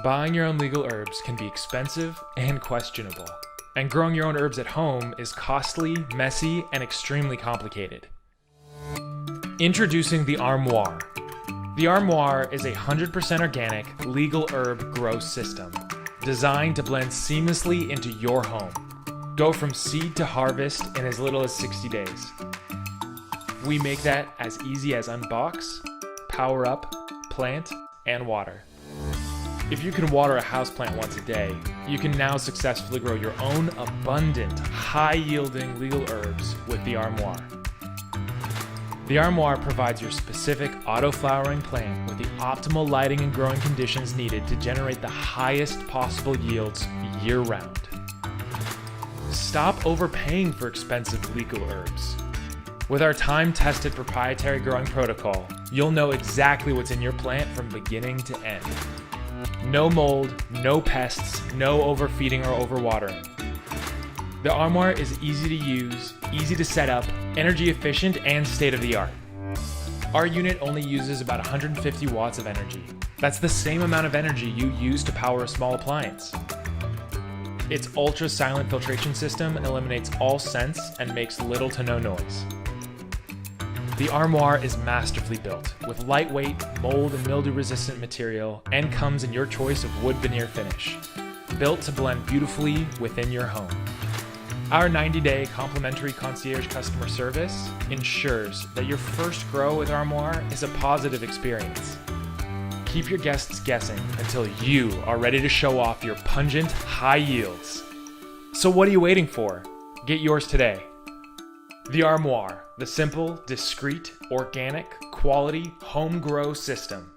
Buying your own legal herbs can be expensive and questionable, and growing your own herbs at home is costly, messy, and extremely complicated. Introducing the Armoire. The Armoire is a 100% organic, legal herb grow system designed to blend seamlessly into your home. Go from seed to harvest in as little as 60 days. We make that as easy as unbox, power up, plant, and water. If you can water a houseplant once a day, you can now successfully grow your own abundant, high-yielding legal herbs with the Armoire. The Armoire provides your specific auto-flowering plant with the optimal lighting and growing conditions needed to generate the highest possible yields year-round. Stop overpaying for expensive legal herbs. With our time-tested proprietary growing protocol, you'll know exactly what's in your plant from beginning to end. No mold, no pests, no overfeeding or overwatering. The Armoire is easy to use, easy to set up, energy efficient, and state-of-the-art. Our unit only uses about 150 watts of energy. That's the same amount of energy you use to power a small appliance. Its ultra-silent filtration system eliminates all scents and makes little to no noise. The Armoire is masterfully built with lightweight, mold and mildew-resistant material and comes in your choice of wood veneer finish, built to blend beautifully within your home. Our 90-day complimentary concierge customer service ensures that your first grow with Armoire is a positive experience. Keep your guests guessing until you are ready to show off your pungent, high yields. So what are you waiting for? Get yours today. The Armoire, the simple, discreet, organic, quality, home grow system.